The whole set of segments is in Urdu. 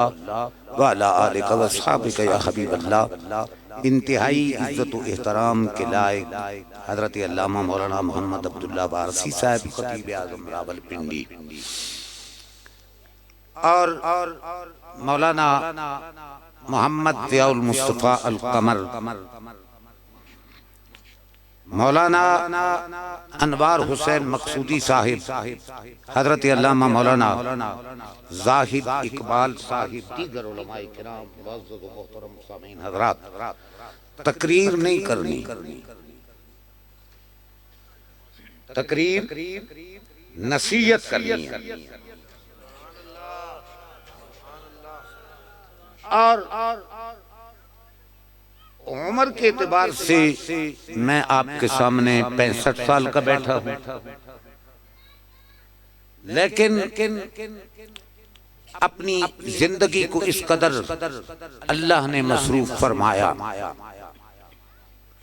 وعلی آلک و اصحابک یا حبیب اللہ۔ انتہائی عزت و احترام کے لائق حضرت علامہ مولانا محمد عبداللہ وارثی صاحب خطیب اعظم راولپنڈی اور مولانا محمد ضیاء المصطفیٰ القمر، مولانا انوار حسین مقصودی صاحب، حضرت علامہ مولانا زاہد اقبال صاحب، دیگر علماء کرام، معزز و محترم سامعین حضرات، تقریر نہیں کرنی، تقریر نصیحت کرنی ہے۔ اور عمر کے اعتبار سے میں آپ کے سامنے 65 سال کا بیٹھا ہوں، لیکن اپنی زندگی کو اس قدر اللہ نے مصروف فرمایا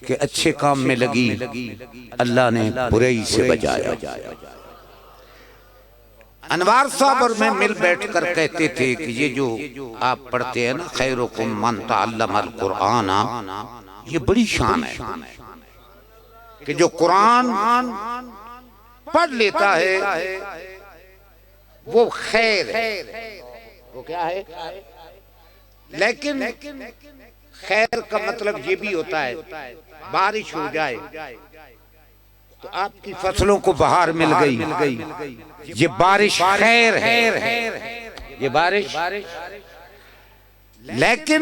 کہ اچھے کام میں لگی، اللہ نے برائی سے بچایا۔ انوار صاحب اور میں مل بیٹھ کر کہتے تھے کہ یہ جو آپ پڑھتے ہیں نا خیرکم من تعلم القرآن، یہ بڑی شان ہے کہ جو قرآن پڑھ لیتا ہے وہ خیر ہے، وہ کیا ہے؟ لیکن خیر کا مطلب یہ بھی ہوتا ہے بارش ہو جائے تو آپ کی فصلوں کو بہار مل گئی، یہ بارش خیر ہے، یہ بارش۔ لیکن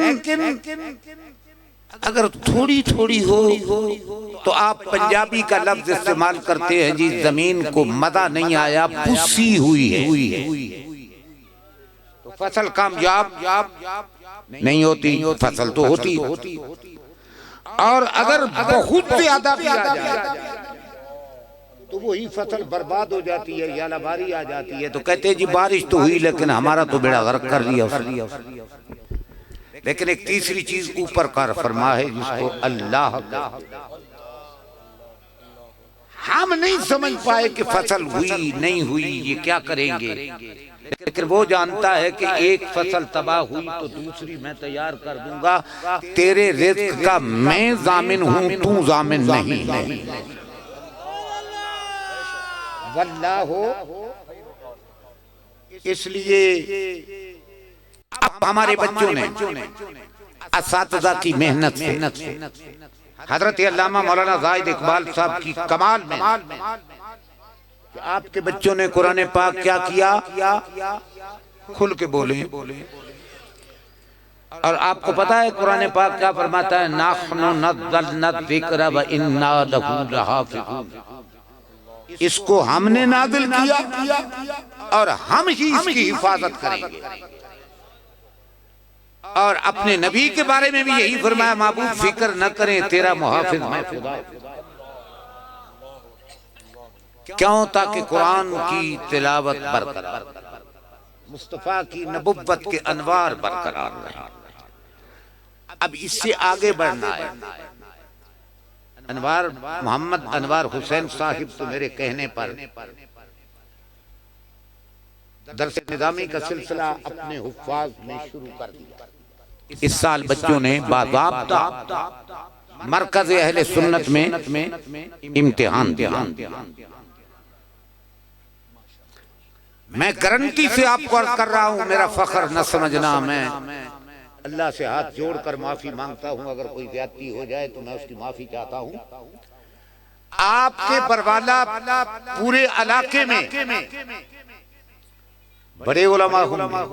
اگر تھوڑی تھوڑی ہو تو آپ پنجابی کا لفظ استعمال کرتے ہیں جی زمین کو مزہ نہیں آیا، پسی ہوئی ہے، تو فصل کامیاب نہیں ہوتی، فصل تو ہوتی۔ اور اگر بہت زیادہ بھی آ جائے تو وہی فصل برباد ہو جاتی ہے، یا لباری آ جاتی ہے، تو کہتے ہیں جی بارش تو ہوئی لیکن ہمارا تو بیڑا غرق کر لیا اس نے۔ لیکن ایک تیسری چیز اوپر کار فرما ہے جس کو اللہ ہم نہیں سمجھ پائے کہ فصل ہوئی نہیں ہوئی یہ کیا کریں گے، لیکن وہ جانتا ہے کہ ایک فصل تباہ ہوئی تو دوسری میں تیار کر دوں گا، تیرے رزق کا میں ضامن ہوں، تو ضامن نہیں۔ واللہ، اس لیے اب ہمارے بچوں نے اساتذہ کی محنت سے حضرت علامہ مولانا زاہد اقبال صاحب کی کمال میں کہ آپ کے بچوں نے قرآن پاک کیا کیا، کھل کے بولیں۔ اور آپ کو پتا ہے قرآن پاک کیا فرماتا ہے؟ نَحْنُ نَزَّلْنَا الذِّكْرَ وَإِنَّا لَهُ لَحَافِظُونَ، اس کو ہم نے نازل کیا اور ہم ہی اس کی حفاظت کریں گے۔ اور اپنے نبی کے بارے میں بھی یہی فرمایا، محبوب فکر نہ کریں تیرا محافظ میں خدا۔ کیوں؟ تاکہ قرآن کی تلاوت برقرار، مصطفیٰ کی نبوت کے انوار برقرار رہے۔ اب اس سے آگے بڑھنا ہے۔ انوار محمد انوار حسین صاحب تو میرے کہنے پر درس نظامی کا سلسلہ اپنے حفاظ میں شروع کر دیا۔ اس سال بچوں نے باضابطہ مرکز اہل سنت میں امتحان دیا۔ میں گارنٹی سے آپ کو عرض کر رہا ہوں، میرا فخر نہ سمجھنا، میں اللہ سے ہاتھ جوڑ کر معافی مانگتا ہوں، اگر کوئی زیادتی ہو جائے تو میں اس کی معافی چاہتا ہوں۔ آپ کے بروالا پورے علاقے میں بڑے علماء ہوں گے،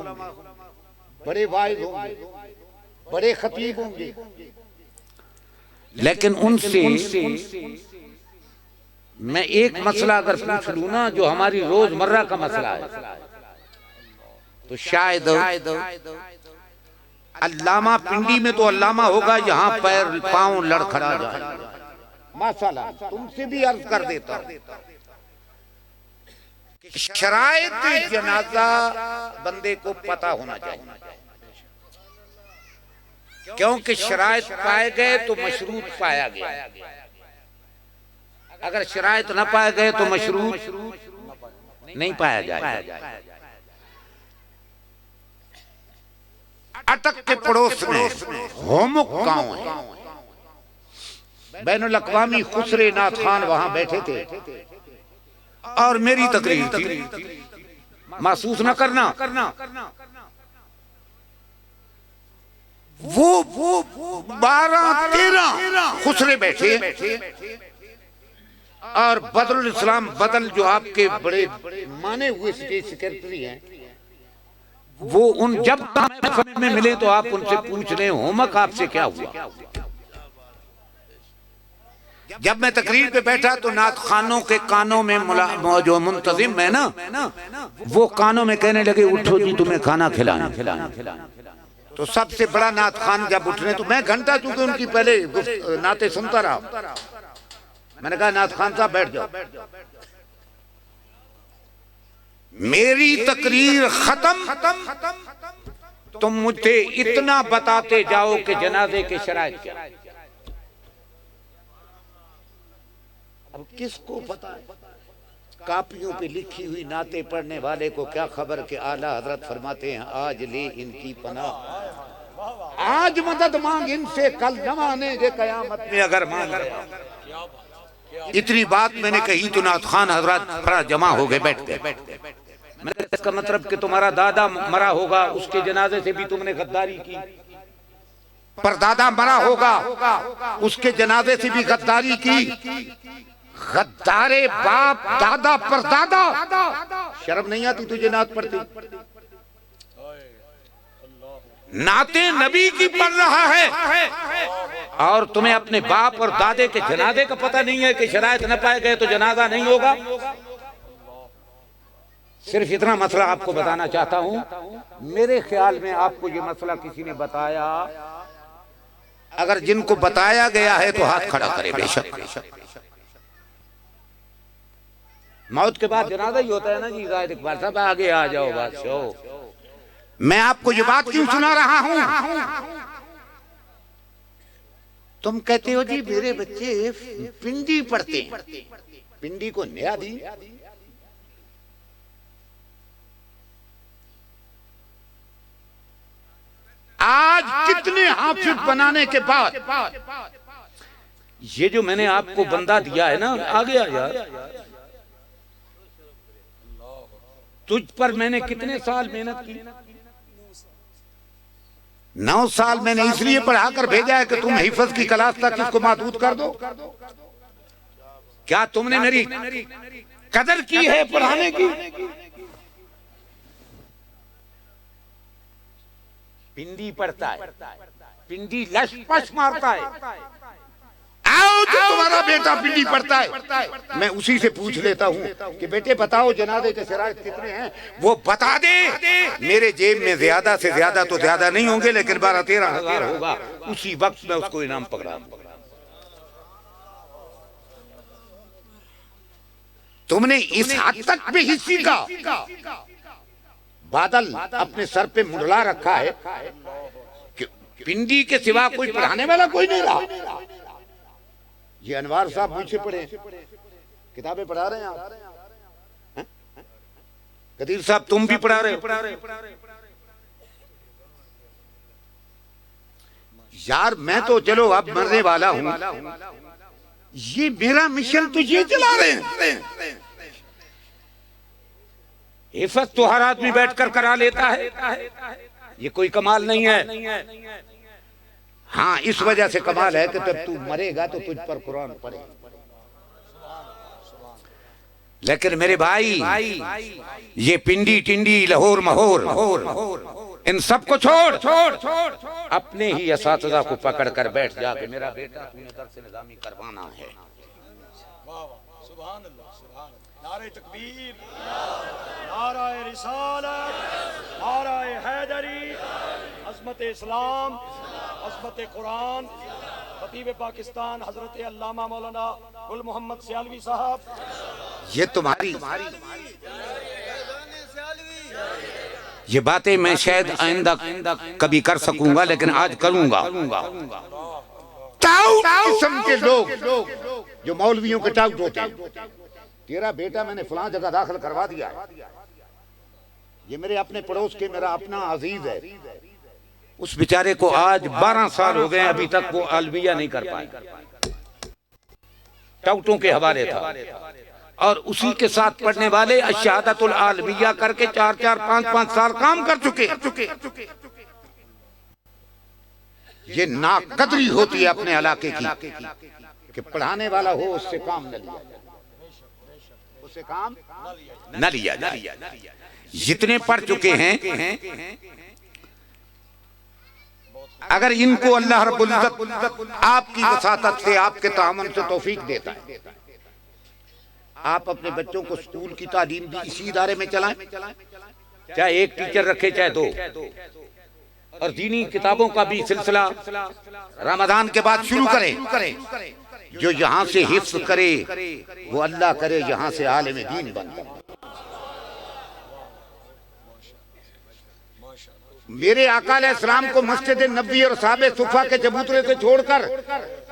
بڑے واعظ ہوں گے، بڑے خطیب ہوں گے، لیکن ان سے میں ایک مسئلہ اگر پوچھ لوں نا جو ہماری روزمرہ کا مسئلہ ہے تو شاید علامہ پنڈی میں تو علامہ ہوگا یہاں پیر پاؤں لڑکھڑا جائے۔ مسئلہ تم سے بھی عرض کر دیتا ہوں، شرائط جنازہ بندے کو پتہ ہونا چاہیے، کیونکہ شرائط پائے گئے تو مشروط پایا گیا، اگر شرائط نہ پائے گئے تو مشروط نہیں پایا جائے۔ اٹک کے پڑوس میں ہومک گاؤں ہے، بین الاقوامی خسرے نعت خان وہاں بیٹھے تھے اور میری تقریر تھی، محسوس نہ کرنا، وہ 12-13 خسرے بیٹھے اور بدر الاسلام بدل جو آپ کے بڑے مانے ہوئے اسٹیٹ سیکرٹری ہیں، وہ ان جب میں ملے تو آپ ان سے پوچھ لیں ہومک آپ سے کیا ہوا۔ جب میں تقریر پہ بیٹھا تو نعت خانوں کے کانوں میں جو منتظم ہے نا، وہ کانوں میں کہنے لگے اٹھو جی تمہیں کھانا کھلانا۔ تو سب سے بڑا نعت خان جب اٹھنے تو میں گھنٹہ چونکہ ان کی پہلے نعتیں سنتا رہا، میں نے کہا نعت خان صاحب بیٹھ جاؤ، میری تقریر ختم تم مجھے اتنا بتاتے جاؤ کہ جنازے کے شرائط کیا۔ اب کس کو پتا ہے، کاپیوں پہ لکھی ہوئی نعتیں پڑھنے والے کو کیا خبر کہ اعلیٰ حضرت فرماتے ہیں آج لے ان کی پناہ، آج مدد مانگ ان سے کل نہ مانے گے قیامت میں اگر مان گیا۔ اتنی بات میں نے کہی تو نعت خان حضرات فرا جمع ہو گئے، بیٹھ گئے۔ میں نے اس کا مطلب کہ تمہارا دادا مرا ہوگا اس کے جنازے سے بھی تم نے غداری کی، پردادا مرا ہوگا اس کے جنازے سے بھی غداری کی، غدارے باپ دادا پردادا، شرم نہیں آتی تجھے نعت پڑھتی؟ نعتیں نبی کی پڑھ رہا ہے اور تمہیں اپنے باپ اور دادے کے جنازے کا پتہ نہیں ہے کہ شرائط نہ پائے گئے تو جنازہ نہیں ہوگا۔ صرف اتنا مسئلہ آپ کو بتانا چاہتا ہوں، میرے خیال میں آپ کو یہ مسئلہ کسی نے بتایا، اگر جن کو بتایا گیا ہے تو ہاتھ کھڑا کرے بے شک۔ موت کے بعد جنازہ ہی ہوتا ہے نا جی، زاہد اقبال صاحب آگے آ جاؤ بادشاہ۔ میں آپ کو یہ بات کیوں سنا رہا ہوں؟ تم کہتے ہو جی میرے بچے پنڈی پڑھتے ہیں، پنڈی کو نیا دی، آج کتنے حافظ بنانے کے بعد یہ جو میں نے آپ کو بندہ دیا ہے نا، آگے آ یار، تجھ پر میں نے کتنے سال محنت کی، 9 سال میں نے اس لیے پڑھا کر بھیجا ہے کہ تم حفظ کی کلاس تک اس کو محدود کر دو۔ کیا تم نے میری قدر کی ہے پڑھانے کی؟ پنڈی پڑھتا ہے، پنڈی لش پش مارتا ہے، آؤ جو تمہارا بیٹا پنڈی پڑھتا ہے میں اسی سے پوچھ لیتا ہوں کہ بیٹے بتاؤ جنازے کے شرائط کتنے ہیں، وہ بتا دے۔ میرے جیب میں زیادہ سے زیادہ تو زیادہ نہیں ہوں گے لیکن 12-13 ہزار ہوگا، اسی وقت میں اس کو انعام پکڑا۔ تم نے اس حد تک بھی حصی کا بادل اپنے سر پہ منڈلا رکھا ہے کہ پنڈی کے سوا کوئی پڑھانے والا کوئی نہیں رہا۔ یہ انوار صاحب مجھ سے پڑھے، کتابیں پڑھا رہے ہیں آپ، قدیر صاحب تم بھی پڑھا رہے ہو۔ یار میں تو چلو اب مرنے والا ہوں، یہ میرا مشن تو یہ چلا رہے ہیں۔ حفظ تو ہر آدمی بیٹھ کر کرا لیتا ہے، یہ کوئی کمال نہیں ہے۔ ہاں اس وجہ سے کمال ہے کہ جب تو مرے گا تو تجھ پر قرآن پڑھے۔ لیکن میرے بھائی یہ پنڈی ٹنڈی لاہور مہور ان سب کو چھوڑ اپنے ہی اساتذہ کو پکڑ کر بیٹھ جا کہ میرا بیٹا تمہیں درس نظامی کروانا ہے۔ سبحان اللہ، سبحان اللہ، نعرہ تکبیر، نعرہ رسالت، نعرہ حیدری، عظمت اسلام، عظمت قرآن، خطیب پاکستان حضرت علامہ مولانا گل محمد سیالوی صاحب، یہ تمہاری یہ باتیں میں شاید آئندہ کبھی کر سکوں گا لیکن آج کروں گا۔ ٹاؤٹ قسم کے لوگ جو مولویوں کے ٹاؤٹ ہوتے ہیں، تیرا بیٹا میں نے فلاں جگہ داخل کروا دیا ہے، یہ میرے اپنے پڑوس کے میرا اپنا عزیز ہے، اس بیچارے کو آج 12 سال ہو گئے ابھی تک وہ المیہ نہیں کر پائے، ٹوٹوں کے حوالے تھا، اور اسی کے ساتھ پڑھنے والے الشہادۃ العالمیہ کر کے 4 5 سال کام کر چکے۔ یہ ناقدری ہوتی ہے اپنے علاقے کی کہ پڑھانے والا ہو اس سے کام نہ لیا جائے، اس سے کام نہ لیا جائے۔ جتنے پڑھ چکے ہیں اگر ان کو اللہ رب العزت آپ کی وساطت سے، آپ کے تعاون سے توفیق دیتا ہے، آپ اپنے بچوں کو اسکول کی تعلیم بھی اسی ادارے میں چلائیں، چاہے ایک ٹیچر رکھے چاہے 2، اور دینی کتابوں کا بھی سلسلہ رمضان کے بعد شروع کریں۔ جو یہاں سے حفظ کرے وہ اللہ کرے یہاں سے عالم دین بن کر۔ میرے آقا علیہ السلام کو مسجد نبوی اور صحابہ صفا کے چبوترے سے چھوڑ کر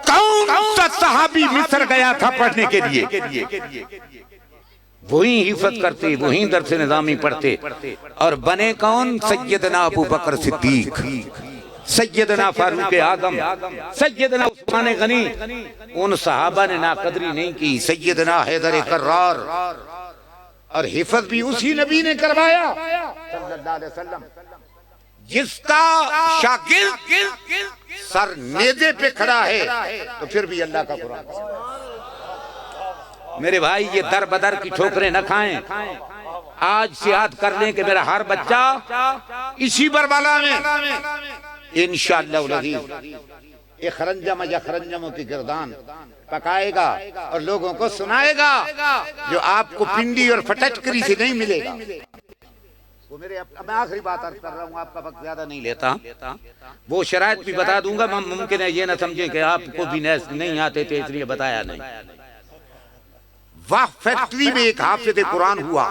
کون سا صحابی مصر گیا تھا پڑھنے کے لیے؟ وہی حفظ کرتے، وہی درس نظامی پڑھتے، اور بنے کون؟ سیدنا ابو بکر صدیق، سیدنا فاروق اعظم، سیدنا عثمان غنی۔ ان صحابہ نے ناقدری نہیں کی۔ سیدنا حیدر کرار، اور حفظ بھی اسی نبی نے کروایا صلی اللہ علیہ وسلم، جس کا شاگرد سر نیزے پہ کھڑا ہے تو پھر بھی اللہ کا قرآن۔ میرے بھائی یہ در بدر کی ٹھوکریں نہ کھائیں، آج سے یاد کر لیں کہ میرا ہر بچہ اسی بربلا میں انشاءاللہ العزیز ایک خرنجم یا خرنجموں کی گردان پکائے گا اور لوگوں کو سنائے گا، جو آپ کو پنڈی اور پھٹکری سے نہیں ملے گا۔ میں آخری بات عرض کر رہا ہوں، آپ کا وقت زیادہ نہیں لیتا، وہ شرائط بھی بتا دوں گا، ممکن ہے یہ نہ سمجھیں کہ آپ کو بھی نہیں آتے تھے اس لیے بتایا نہیں۔ وہ فیکٹری میں ایک حافظ قرآن ہوا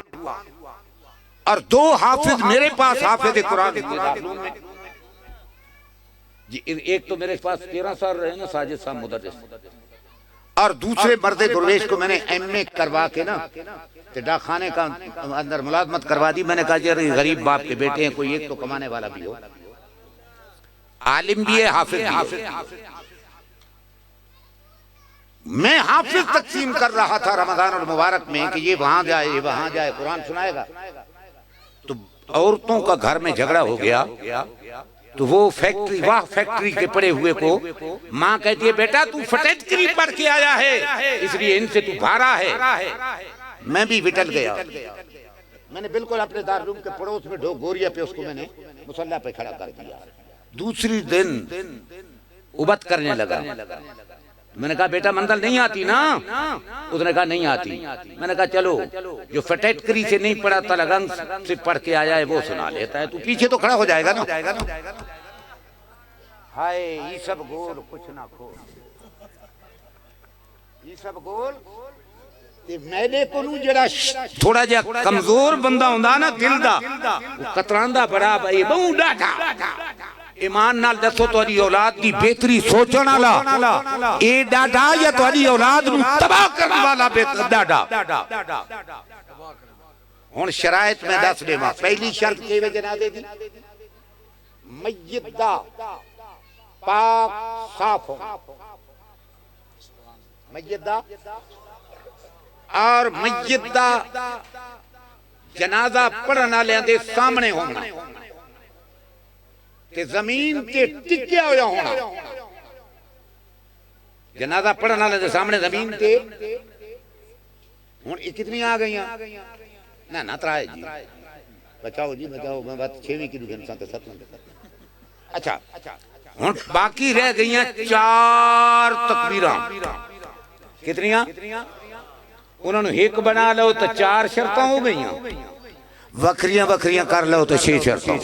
اور 2 حافظ میرے پاس حافظ قرآن ہوئے۔ ایک تو میرے پاس 13 سال رہے نا ساجد صاحب مدرس، اور دوسرے مرد درویش کو میں نے ایم اے کروا کے نا ڈاک خانے کا اندر ملازمت کروا دی۔ میں نے کہا جی غریب باپ کے بیٹے ہیں، کوئی ایک تو کمانے والا بھی ہو، عالم بھی ہے حافظ بھی ہے۔ میں حافظ تقسیم کر رہا تھا رمضان المبارک میں کہ یہ وہاں جائے یہ وہاں جائے قرآن سنائے گا، تو عورتوں کا گھر میں جھگڑا ہو گیا، تو وہ فیکٹری کے پڑے ہوئے کو ماں کہتی ہے بیٹا تو فٹکری پڑھ کے آیا ہے اس لیے ان سے تو بھارا ہے۔ میں بھی وٹل گیا، میں نے بالکل اپنے دارالعلوم کے پڑوس میں گوریا پہ اس کو میں نے مصلی پہ کھڑا کر دیا۔ دوسری دن ابت کرنے لگا، میں نے کہا بیٹا منزل نہیں آتی نا؟ اس نے کہا نہیں آتی۔ میں نے کہا چلو جو فٹکری سے نہیں پڑھا تلگنگ سے پڑھ کے آیا ہے وہ سنا لیتا ہے، تو پیچھے تو کھڑا ہو جائے گا نا۔ ہائے یہ سب گول کچھ نہ کھول، یہ سب گول میلے کو نو جڑا تھوڑا جا کمزور بندہ ہوندا نا دل دا، وہ قطراندا بڑا بھائی بہوں ڈاٹا۔ ایمان نال دسو تہاڈی اولاد دی بہتری سوچن والا اے ڈاڈا یا تہاڈی اولاد نو تباہ کرن والا ڈاڈا؟ ہن شرائط میں دس دیواں۔ پہلی شرط کی وجہ جنازے دی میت دا پاک صاف ہو، میت دا، اور میت دا جنازہ پڑھن والے دے سامنے ہونا کہ زمین تے ٹکیا ہویا ہونا۔ جنازہ پڑھن والے دے سامنے زمین تے ہن کتنی آ گئیاں؟ نہ ترائے جی بچاؤ جی بچاؤ، میں بات 6ویں کی دکھن تے 7ویں۔ اچھا ہن باقی رہ گئیاں 4 تکبیراں۔ کتنیاں؟ انہوں نے ایک بنا لو تو 4 شرطاں ہو گئیاں، وکھریاں وکھریاں کر لو تو 6 شرطاں۔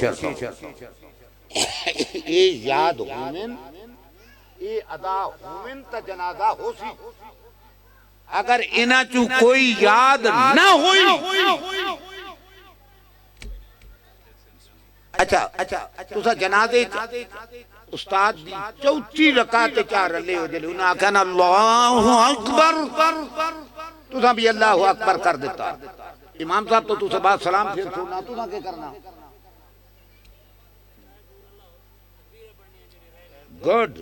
اے یاد ہومن، اے ادا ہومن تا جنازہ ہو سی۔ اگر انہاں چوں کوئی یاد نہ ہوئی، اچھا تسا جنازے استاد دی 4 رکعت 4 رلے ہو جلے، انہاں کہنا اللہ اکبر، تسا بھی اللہ اکبر کر دیتا۔ امام صاحب تو تسا بعد سلام پھر چھوڑنا، تسا کیا کرنا؟ گڈ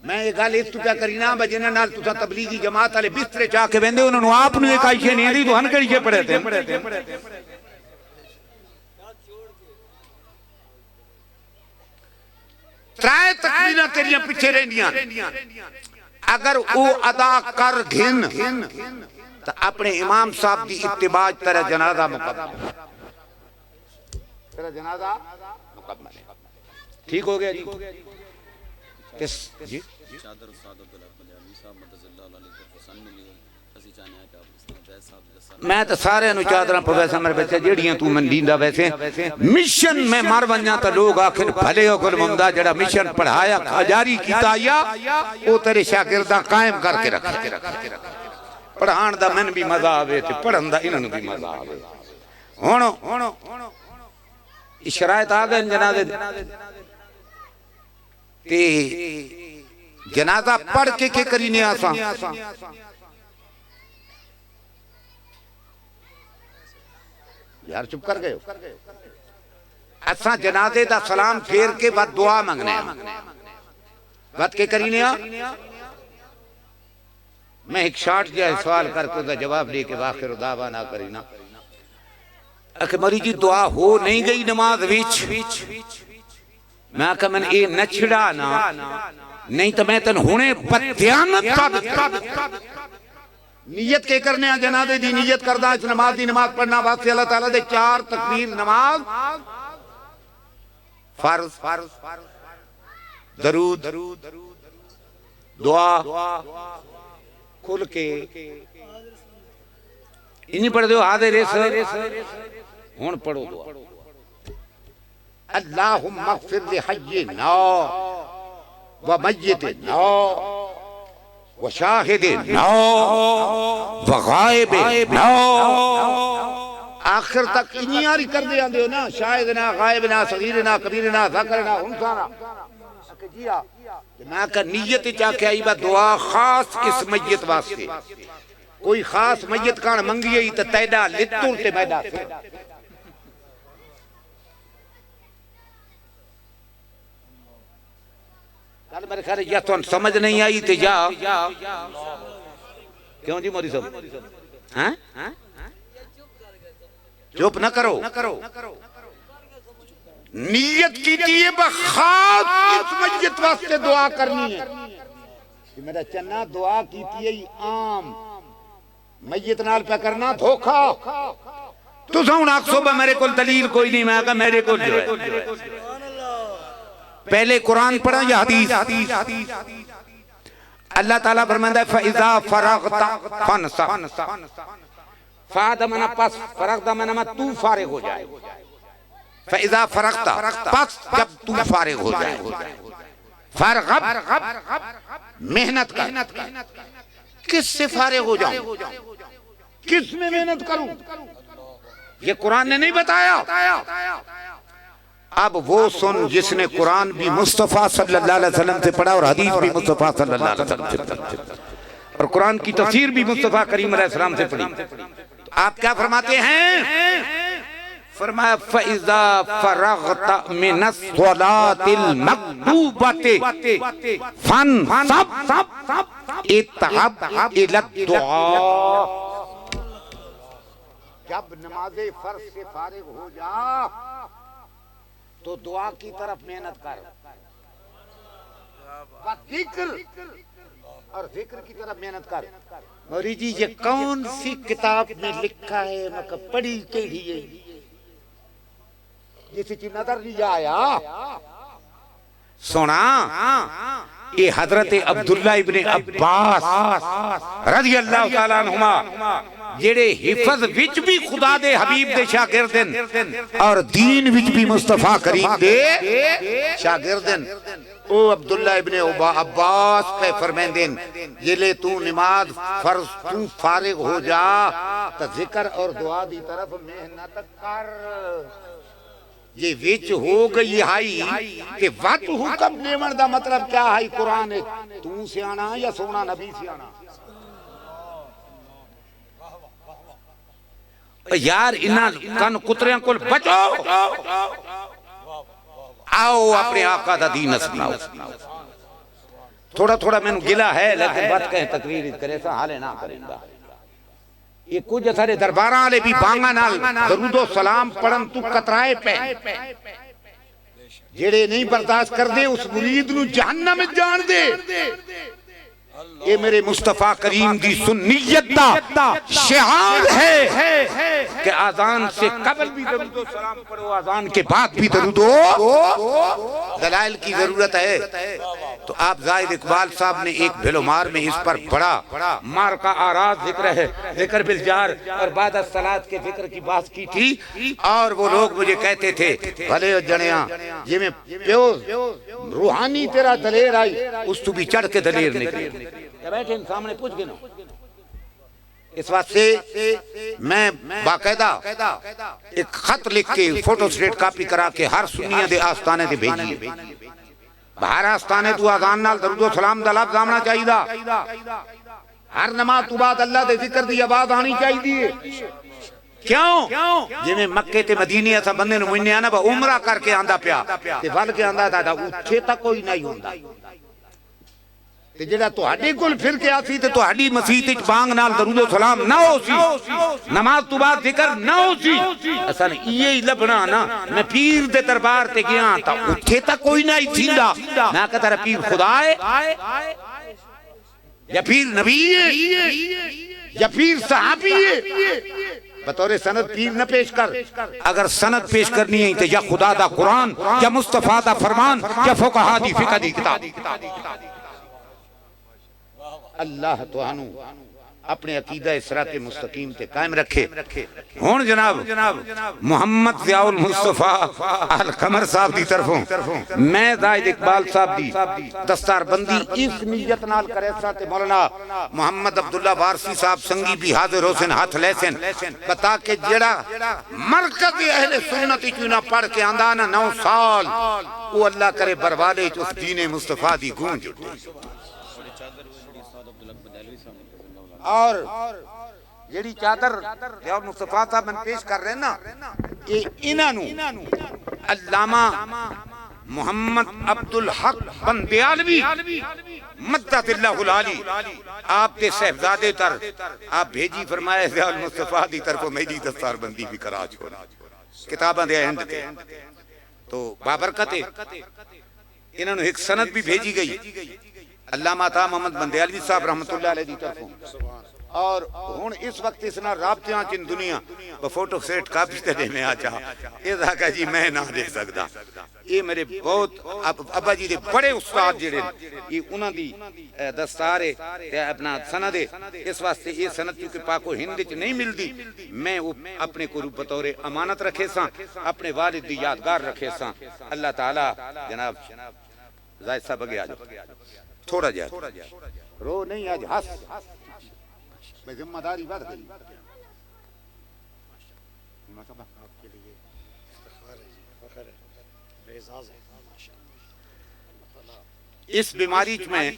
میں یہ گل اس تو کیا کرینا بجنا نال تسا تبلیغی جماعت والے بسترے چا کے ویندے انہاں نوں آپ نوں ایک آئی نہیں آندی تو ہن کڑی کے پڑھے تے ترائے تکبیراں تیریاں پیچھے رہندیاں اگر او ادا کر گھن تو اپنے امام صاحب دی اتباع تیرا جنازہ مقدم تیرا جنازہ مقدم ہے ٹھیک ہو گیا جی چادر استاد عبدالعلی صاحب مدد اللہ علیہ کو پسند ملی اسی چاہنے ہیں کہ آپ جائے صاحب میں تو سارے نو چادراں پویسا میرے بچے جیڑیاں تو من دیندا ویسے مشن میں مر ونجا تو لوگ آخر بھلے ہو گل ممدہ جڑا مشن پڑھایا جاری کیتا یا او تیرے شاگرداں قائم کر کے رکھے پڑھان دا من بھی مزہ آوے تے پڑھن دا انہاں نوں بھی مزہ آوے ہن شرائط آ گئے جنازے تے جنازہ پڑھ کے کرینے آساں یار چپ کر گئے اساں جنازے دا سلام پھیر کے بعد دعا منگنے بعد کے کرینے میں ایک شارٹ جائے سوال کر کے جواب دے کے باخر دعوانا کرینا کہ مری جی دعا ہو نہیں گئی نماز ویچ میں کہا میں اے نچڑا نا نہیں تو میں تن ہونے پتیانت تا نیت کے کرنے جنازے دی نیت کردہ اس نماز دی نماز پڑھنا واسطے اللہ تعالیٰ دے 4 تکبیر نماز فرض درود دعا کھل کے انہی پڑھ دیو حاضر ہون پڑھو دعا اللہم اغفر لحینا ومیتنا وشاہدنا وغائبنا آخر تک انہی آری کر دے آندے ہو نا شاہدنا غائبنا صغیرنا کبیرنا ذکرنا انسانا میں کہا نیت چاہ کے آئی با دعا خاص اس میت واسطے کوئی خاص میت کان منگی ہے تو تیدہ لتور تے میدہ سے کل میرے خیال یا تو سمجھ نہیں آئی تے جا کیوں جی موری صاحب چپ نہ کرو نیت کی دیئے بخاص اس میت واسطے دعا کرنی ہے کہ میرا چنہ دعا کی تیئے عام میت نال پہ کرنا دھوکھا تو ساؤن آگ صبح میرے کل دلیل کوئی نہیں میں کہا میرے کل جو ہے پہلے قرآن پڑھا یا حدیث اللہ تعالیٰ فرماتا ہے فَإِذَا فَرَغْتَ فَانْصَبْ فَادَ منا پس فرغتا منا تو فارغ ہو جائے فَإِذَا فَرَغْتَ پس جب تو فارغ ہو جائے فارغب محنت کر کس سے فارغ ہو جاؤں کس میں محنت کروں یہ قرآن نے نہیں بتایا اب وہ سن جس نے قرآن بھی مصطفیٰ صلی اللہ علیہ وسلم سے پڑھا اور حدیث بھی مصطفیٰ صلی اللہ علیہ وسلم سے پڑھا اور قرآن کی تفسیر بھی مصطفیٰ کریم علیہ السلام سے پڑھی آپ کیا فرماتے ہیں فرمایا فَإِذَا فَرَغْتَ مِنَ الصَّلَاةِ الْمَكْتُوبَةِ فَانْصَبْ اِتْحَبْ إِلَى الدُّعَا جب نماز فرض سے فارغ ہو جا تو دعا کی طرف محنت کر ذکر اور ذکر کی طرف محنت کر موری جی یہ کون سی کتاب میں لکھا ہے میں کہا پڑھی کیڑی ہے جیسے چی نظر نہیں آیا سونا یہ حضرت عبداللہ ابن عباس رضی اللہ تعالیٰ عنہما جڑے حفظ وچ بھی خدا دے حبیب دے شاگردن اور دین وچ بھی مصطفیٰ کریم دے شاگردن او عبداللہ ابن عباس پہ فرمیندن یہ لے تو نماز فرض تو فارغ ہو جا تو ذکر اور دعا دی طرف محنت کر یہ وچ ہو گئی ہائی کہ وقت حکم دیون دا مطلب کیا ہے قرآن ہے تو سیانا یا سونا نبی سیانا یار انہاں کن کتریاں کل بچو آؤ اپنے آقا دا دین سناؤ. تھوڑا تھوڑا میں گلا ہے لیکن بات کہیں تقریر کرے سا حالے نہ کریں گا. یہ کچھ سارے درباراں والے بھی بانگا نال درود و سلام پڑھن تو کترائے پہ جڑے نہیں برداشت کر دے اس مرید نو جہنم جان دے. یہ میرے مصطفیٰ کریم دی سنیت دا شعار ہے کہ آذان سے قبل بھی درود و سلام پڑھو، آذان کے بعد بھی درود و دلائل کی ضرورت ہے. تو آپ زاہد اقبال صاحب نے ایک بھلومار میں اس پر بڑا مار کا آراز ذکر ہے، ذکر بالجار اور بعد الصلاۃ کے ذکر کی بات کی تھی. اور وہ لوگ مجھے کہتے تھے بھلے جنیاں یہ میں پیوز روحانی تیرا دلیر آئی اس تو بھی چڑھ کے دلیر نکلی. بیٹھے سامنے پوچھ گئے نا. اس بات سے میں باقاعدہ ایک خط لکھ کے فوٹو سٹیٹ کاپی کرا کے ہر سنیہ دے آستانے دے بھیجیے. باہر آستانے تو آذان نال درود و سلام دا لفظ آمنا چاہیے دا. ہر نماز تو بعد اللہ دے ذکر دی آواز آنی چاہیے. کیوں جی میں مکے تے مدینے ایسا بندے نو مجھنے آنا با عمرہ کر کے آندہ پیا تے ول کے آندہ دا اچھے تا کوئی نہیں ہوندہ. تے جڑا تہاڈے کول پھر کے آسی تے تہاڈی مسجد وچ بانگ نال درود و سلام نہ ہو سی، نماز تو بعد ذکر نہ ہو سی. اساں یہ لبنا نا میں پیر دے دربار تے گیا تا اوتھے تا کوئی نہیں تھیندا. میں کہتا رہا پیر خدا ہے یا پیر نبی ہے یا پیر صحابی ہے. بطور سند پیر نہ پیش کر. اگر سند پیش کرنی ہے تو یا خدا دا قرآن یا مصطفیٰ دا فرمان یا فقہا دی فقہ دی کتاب. اللہ تو انو اپنے عقیدہ صراط مستقیم تے قائم رکھے. ہون جناب محمد ضیاء المصطفیٰ القمر صاحب دی طرفوں میں زاہد اقبال صاحب دی دستار بندی اس نیت نال کرے سا تے مولانا محمد عبداللہ وارسی صاحب سنگی بھی حاضر حسن ہاتھ لیسن بتا کہ جڑا مرکز اہل سنت چونا پڑھ کے آندہ نا 9 سال وہ اللہ کرے بروالے اس دین مصطفیٰ دی گونج اٹھے. اور جیڑی چادر ضیاء مصطفیٰ صاحب من پیش کر رہے نا یہ انہوں علامہ محمد عبدالحق بندیالوی مدت اللہ العالی آپ کے صاحبزادے تر آپ بھیجی فرمائے ضیاء مصطفیٰ دی طرف میری دستار بندی بھی کرا چھوڑا کتاباں دے ہند کے. تو بابرکت انہوں نے ایک سند بھی بھیجی گئی علامہ عطا محمد بندیالوی صاحب رحمت اللہ علیہ دی طرفوں. اور ہون اس وقت اس نا رابطیاں چن دنیا بفوٹو سیٹ کاپی تے دے میں آ چاہا یہ دھاکہ جی میں نہ دے سکتا. یہ میرے بہت ابا جی دے بڑے استاد جڑے یہ انہاں دی دستار ہے اپنا سند ہے. اس واسطے یہ سند کیونکہ پاک و ہند وچ نہیں ملدی میں اپنے کو بطور امانت رکھے ساں اپنے والد دی یادگار رکھے ساں. اللہ تعالی جناب زاہد صاحب اگے آ جاؤ تھوڑا جا رو نہیں آج ہس میں ذمہ داری بات گئی. اس بیماری میں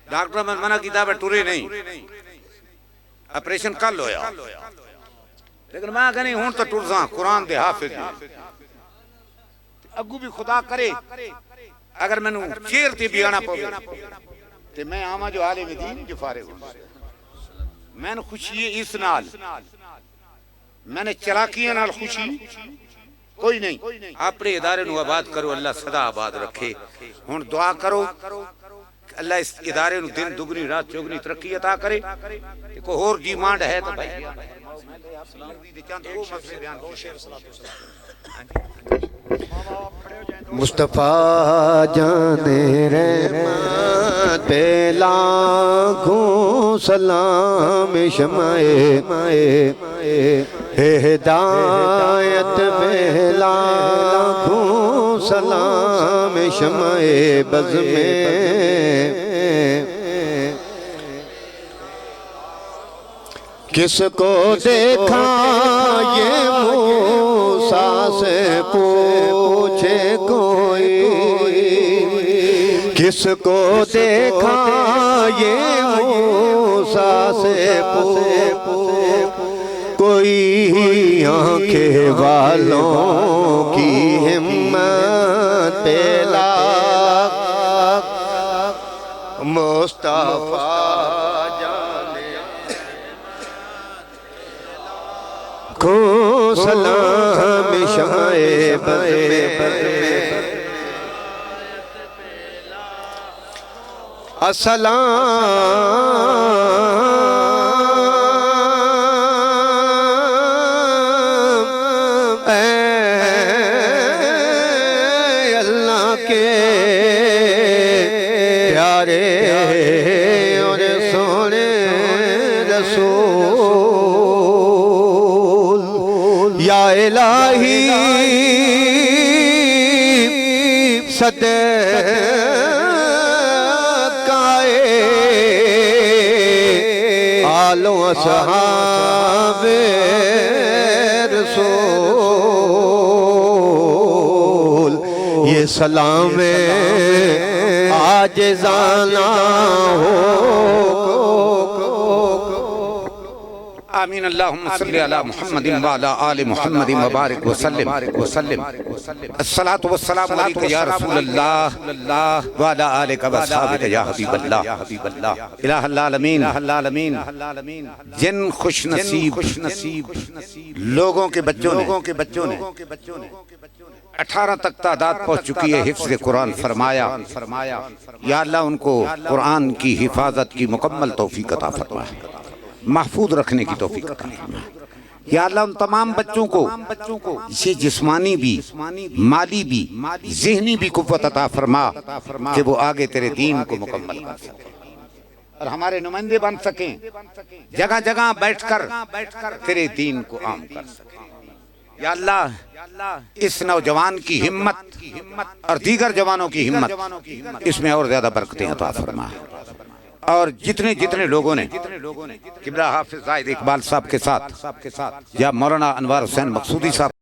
ڈاکٹر میں منع کی دعوت ٹورے نہیں آپریشن کل ہویا لیکن میں کہنی ہون تو ٹور ساں قرآن دے حافظ اگو بھی خدا کرے اگر میں نے چیر تے بھی آنا پوگے تے میں آما جو عالم دین جو فارغ ہوں میں نے خوشی اس نال میں نے چلاکیاں نال خوشی کوئی نہیں. اپنے ادارے نو آباد کرو اللہ صدا آباد رکھے. ہن دعا کرو اللہ اس ادارے نو دن دگنی رات چوگنی ترقی عطا کرے. کوئی اور ڈیمانڈ ہے تو بھائی مصطفیٰ جان رحمت پہ لاکھوں سلام شمع ہدایت پہ لاکھوں سلام شمع بز میں کس کو دیکھا یہ موسیٰ سے پوچھے کوئی کس کو دیکھا یہ موسیٰ سے پوچھے کوئی آنکھیں والوں کی ہمت مصطفیٰ جانے کو سلام شائے السلام اے اللہ کے پیارے اور سونے رسول یا الہی صدقائے آل و اصحاب رسول یہ سلام عاجزانہ ہو آمین اللہم صلی علی محمد وعلی آل محمد مبارک وسلم الصلاة والسلام علیکہ یا رسول اللہ وعلی آلک وصحابک یا حبیب اللہ الہ العالمین جن خوش نصیب لوگوں کے بچوں نے 18 تک تعداد پہنچ چکی ہے حفظ قرآن فرمایا یا اللہ ان کو قرآن کی حفاظت کی مکمل توفیق عطا فرما محفوظ رکھنے کی توفیق عطا فرما یا اللہ ان تمام بچوں کو اسے جسمانی بھی مالی بھی ذہنی بھی قوت عطا فرما کہ وہ آگے تیرے دین کو مکمل کر سکیں اور ہمارے نمائندے بن سکیں جگہ جگہ بیٹھ کر تیرے دین کو عام کر سکیں یا اللہ اس نوجوان کی ہمت اور دیگر جوانوں کی ہمت اس میں اور زیادہ برکتیں عطا فرما اور جتنے لوگوں نے قبلہ حافظ زاہد اقبال صاحب کے ساتھ یا مولانا انوار حسین مقصودی صاحب